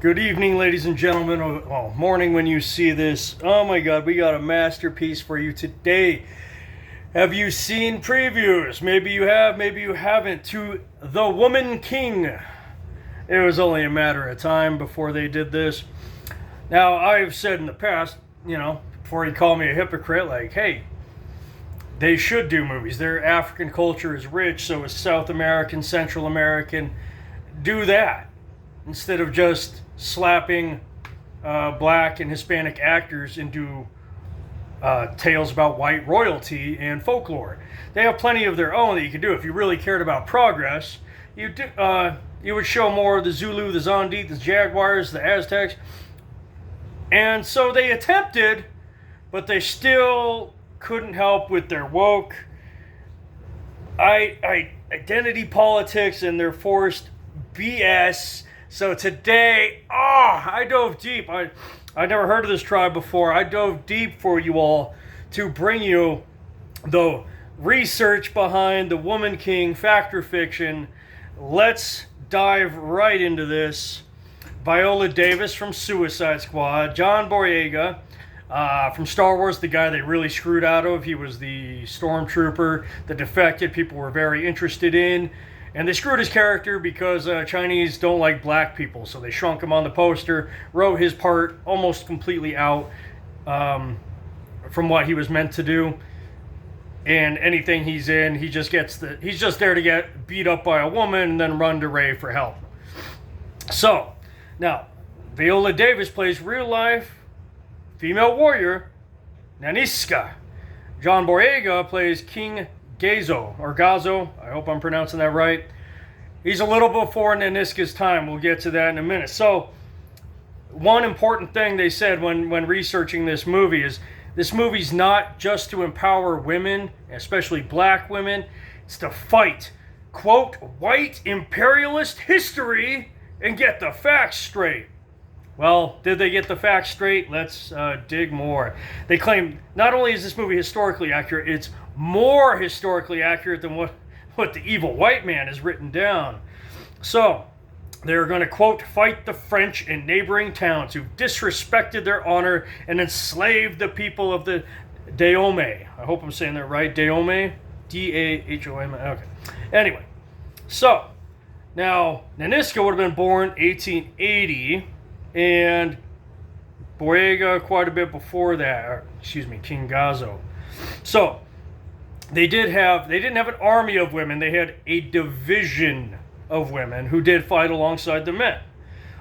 Good evening, ladies and gentlemen. Oh, morning when you see this. Oh my god, we got a masterpiece for you today. Have you seen previews? Maybe you have, maybe you haven't. To The Woman King. It was only a matter of time before they did this. Now, I've said in the past, before you call me a hypocrite, like, hey, they should do movies. Their African culture is rich, so is South American, Central American. Do that instead of just slapping black and Hispanic actors into tales about white royalty and folklore. They have plenty of their own that you can do. If you really cared about progress, you would show more of the Zulu, the Zandi, the Jaguars, the Aztecs. And so they attempted, but they still couldn't help with their woke identity politics and their forced BS. So today, I dove deep. I never heard of this tribe before. I dove deep for you all to bring you the research behind The Woman King, fact or fiction. Let's dive right into this. Viola Davis from Suicide Squad, John Boyega from Star Wars, the guy they really screwed out of. He was the stormtrooper that defected. People were very interested in. And they screwed his character because Chinese don't like black people. So they shrunk him on the poster, wrote his part almost completely out from what he was meant to do. And anything he's in, he's just there to get beat up by a woman and then run to Rey for help. So, now, Viola Davis plays real life female warrior Nanisca. John Boyega plays King Gazo, or Gazo. I hope I'm pronouncing that right. He's a little before Nanisca's time. We'll get to that in a minute. So, one important thing they said when researching this movie is this movie's not just to empower women, especially black women. It's to fight, quote, white imperialist history and get the facts straight. Well, did they get the facts straight? Let's dig more. They claim not only is this movie historically accurate, it's more historically accurate than what the evil white man has written down. So, they're going to, quote, fight the French in neighboring towns who disrespected their honor and enslaved the people of the Dahomey. I hope I'm saying that right. Dahomey? D-A-H-O-M. Okay. Anyway, so, now, Nanisca would have been born 1880, and Boyega quite a bit before that. King Gazo. So, they didn't have an army of women. They had a division of women who did fight alongside the men.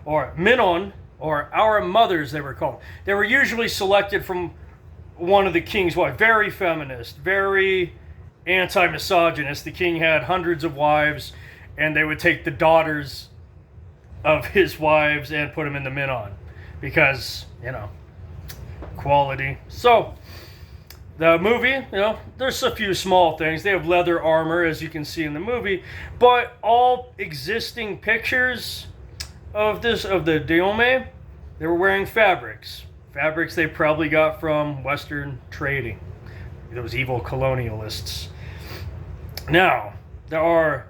Or Minon, or our mothers, they were called. They were usually selected from one of the king's wives. Very feminist, very anti-misogynist. The king had hundreds of wives, and they would take the daughters of his wives and put them in the Minon. Because, quality. So, the movie, there's a few small things. They have leather armor, as you can see in the movie, but all existing pictures of the Dahomey, they were wearing fabrics. Fabrics they probably got from Western trading. Those evil colonialists. Now, there are,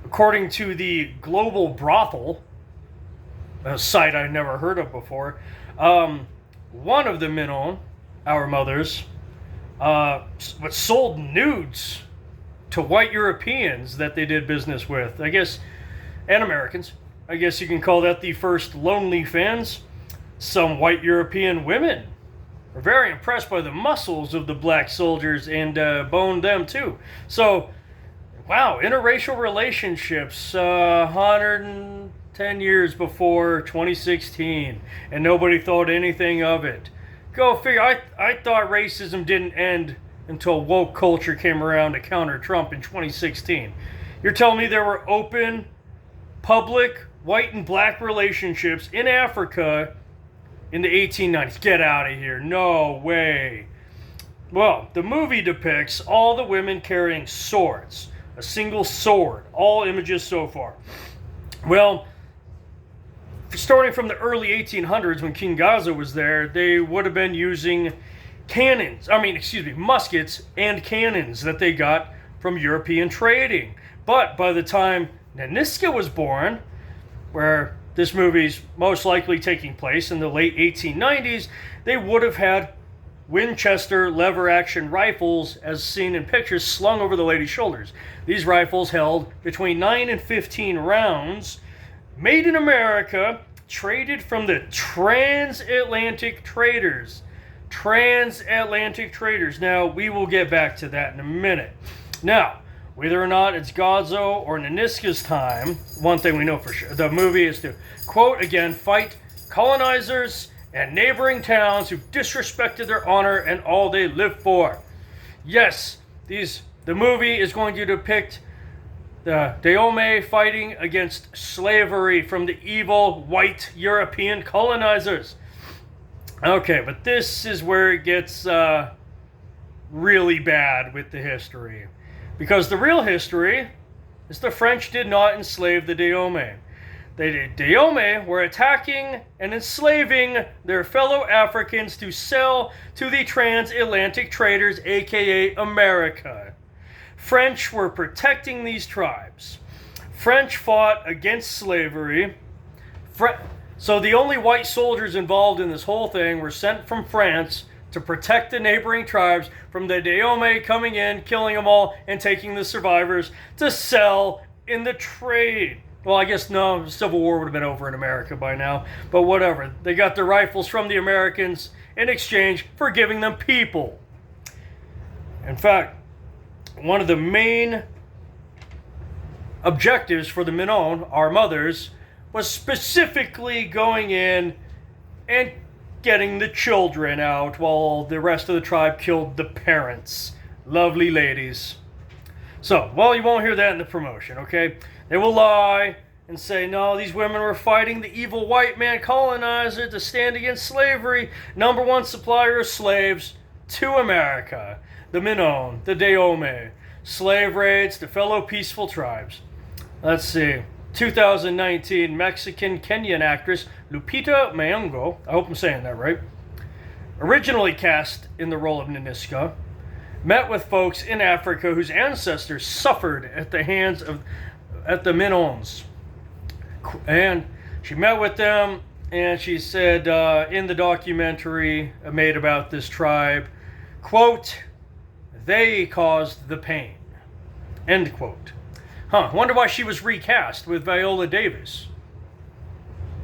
according to the Global Brothel, a site I'd never heard of before, one of the Minon, our mothers, sold nudes to white Europeans that they did business with, I guess, and Americans. I guess you can call that the first lonely fans. Some white European women were very impressed by the muscles of the black soldiers and boned them too. So, wow, interracial relationships, 110 years before 2016, and nobody thought anything of it. Go figure. I thought racism didn't end until woke culture came around to counter Trump in 2016. You're telling me there were open, public, white and black relationships in Africa in the 1890s? Get out of here. No way. Well, the movie depicts all the women carrying swords. A single sword. All images so far. Well, starting from the early 1800s when King Gazo was there, they would have been using muskets and cannons that they got from European trading. But by the time Nanisca was born, where this movie's most likely taking place in the late 1890s, they would have had Winchester lever-action rifles, as seen in pictures, slung over the lady's shoulders. These rifles held between 9 and 15 rounds, made in America, traded from the transatlantic traders. Transatlantic traders. Now, we will get back to that in a minute. Now, whether or not it's Gazzo or Nanisca's time, one thing we know for sure, the movie is to, quote again, fight colonizers and neighboring towns who've disrespected their honor and all they live for. Yes, the movie is going to depict the Dahomey fighting against slavery from the evil white European colonizers. Okay, but this is where it gets really bad with the history. Because the real history is the French did not enslave the Dahomey. The Dahomey were attacking and enslaving their fellow Africans to sell to the transatlantic traders, aka America. French were protecting these tribes. French fought against slavery. So the only white soldiers involved in this whole thing were sent from France to protect the neighboring tribes from the Dahomey coming in, killing them all, and taking the survivors to sell in the trade. Well, I guess no, Civil War would have been over in America by now, but whatever. They got their rifles from the Americans in exchange for giving them people. In fact, one of the main objectives for the Minoan, our mothers, was specifically going in and getting the children out while the rest of the tribe killed the parents. Lovely ladies. So, well, you won't hear that in the promotion, okay? They will lie and say, no, these women were fighting the evil white man colonizer to stand against slavery. Number one supplier of slaves to America. The Minoan, the Dahomey. Slave raids to fellow peaceful tribes. Let's see. 2019 Mexican-Kenyan actress Lupita Nyong'o, I hope I'm saying that right, originally cast in the role of Nanisca, met with folks in Africa whose ancestors suffered at the hands of the Minoans. And she met with them, and she said in the documentary made about this tribe, quote, they caused the pain, end quote. Wonder why she was recast with Viola Davis.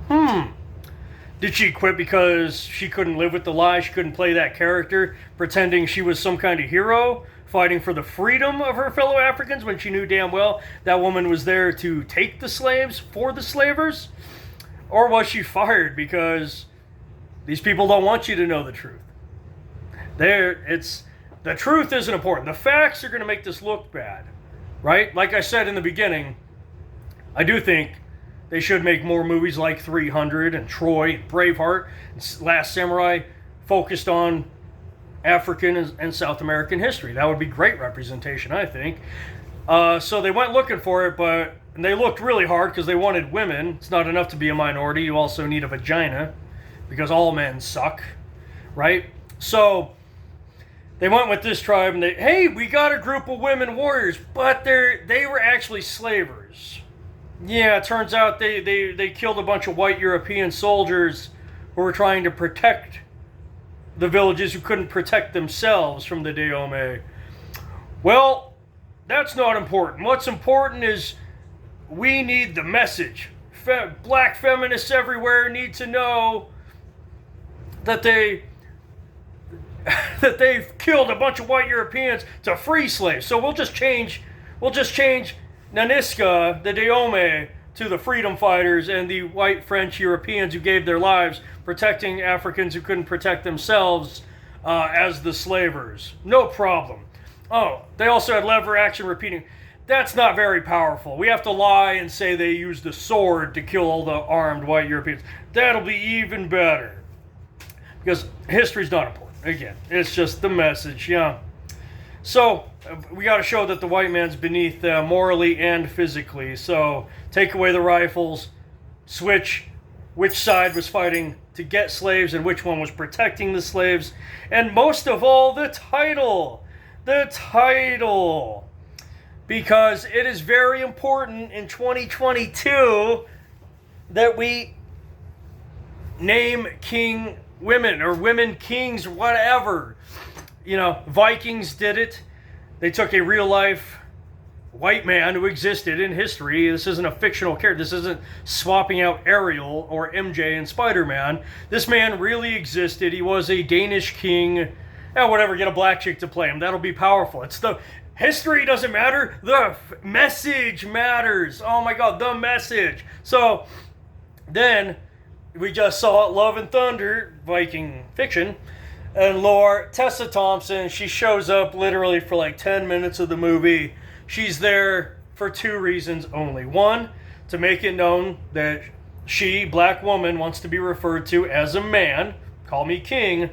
Did she quit because she couldn't live with the lie? She couldn't play that character, pretending she was some kind of hero, fighting for the freedom of her fellow Africans when she knew damn well that woman was there to take the slaves for the slavers? Or was she fired because these people don't want you to know the truth? The truth isn't important. The facts are going to make this look bad. Right? Like I said in the beginning, I do think they should make more movies like 300 and Troy and Braveheart and Last Samurai focused on African and South American history. That would be great representation, I think. So they went looking for it, and they looked really hard because they wanted women. It's not enough to be a minority. You also need a vagina because all men suck. Right? So they went with this tribe and hey, we got a group of women warriors, but they were actually slavers. Yeah, it turns out they killed a bunch of white European soldiers who were trying to protect the villages who couldn't protect themselves from the Dahomey. Well, that's not important. What's important is we need the message. Black feminists everywhere need to know that they've killed a bunch of white Europeans to free slaves. So we'll just change Nanisca, the Dahomey, to the freedom fighters and the white French Europeans who gave their lives protecting Africans who couldn't protect themselves as the slavers. No problem. Oh, they also had lever action repeating. That's not very powerful. We have to lie and say they used a sword to kill all the armed white Europeans. That'll be even better. Because history's not important. Again, it's just the message, yeah. So, we got to show that the white man's beneath morally and physically. So, take away the rifles, switch which side was fighting to get slaves and which one was protecting the slaves. And most of all, the title. The title. Because it is very important in 2022 that we name king women or women kings, whatever. You know, Vikings did it. They took a real life white man who existed in history. This isn't a fictional character. This isn't swapping out Ariel or MJ and Spider-Man. This man really existed. He was a Danish king. Whatever, get a black chick to play him. That'll be powerful. It's the history doesn't matter. The message matters. Oh my God, the message. So then we just saw Love and Thunder, Viking fiction, and Tessa Thompson, she shows up literally for like 10 minutes of the movie. She's there for two reasons only. One, to make it known that she, black woman, wants to be referred to as a man. Call me king.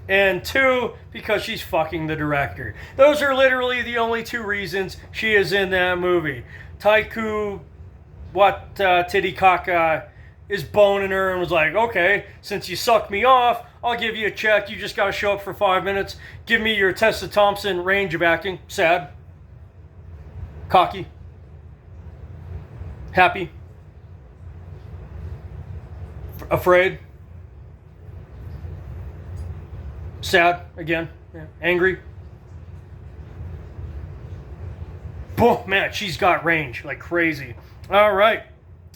And two, because she's fucking the director. Those are literally the only two reasons she is in that movie. Taika Waititi is boning her and was like, okay, since you sucked me off, I'll give you a check. You just got to show up for 5 minutes. Give me your Tessa Thompson range of acting. Sad. Cocky. Happy. Afraid. Sad again. Yeah. Angry. Boom, man, she's got range like crazy. All right.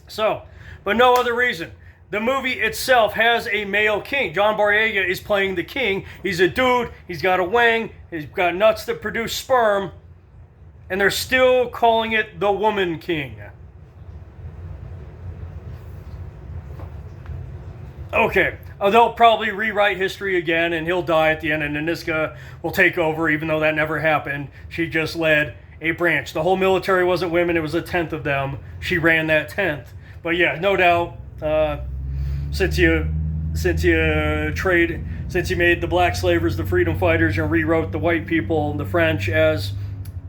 So, but no other reason. The movie itself has a male king. John Boyega is playing the king. He's a dude. He's got a wang. He's got nuts that produce sperm. And they're still calling it the Woman King. Okay. They'll probably rewrite history again, and he'll die at the end, and Niska will take over, even though that never happened. She just led a branch. The whole military wasn't women. It was a tenth of them. She ran that tenth. But yeah, no doubt, since you made the black slavers the freedom fighters and rewrote the white people, the French, as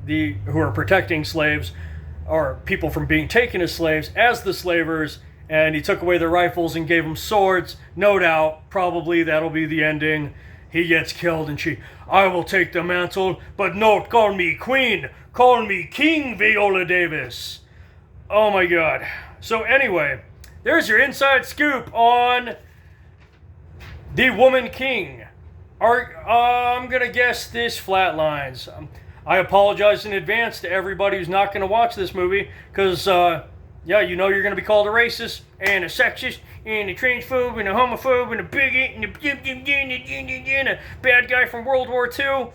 who are protecting slaves or people from being taken as slaves, as the slavers, and he took away their rifles and gave them swords, no doubt, probably that'll be the ending. He gets killed and I will take the mantle, but no, call me queen, call me King Viola Davis. Oh my God. So anyway, there's your inside scoop on the Woman King. I'm going to guess this flatlines. I apologize in advance to everybody who's not going to watch this movie, because, you know you're going to be called a racist, and a sexist, and a transphobe, and a homophobe, and a bigot, and a bad guy from World War II.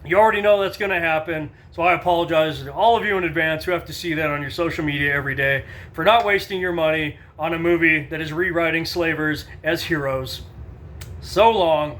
You already know that's going to happen, so I apologize to all of you in advance who have to see that on your social media every day for not wasting your money on a movie that is rewriting slavers as heroes. So long.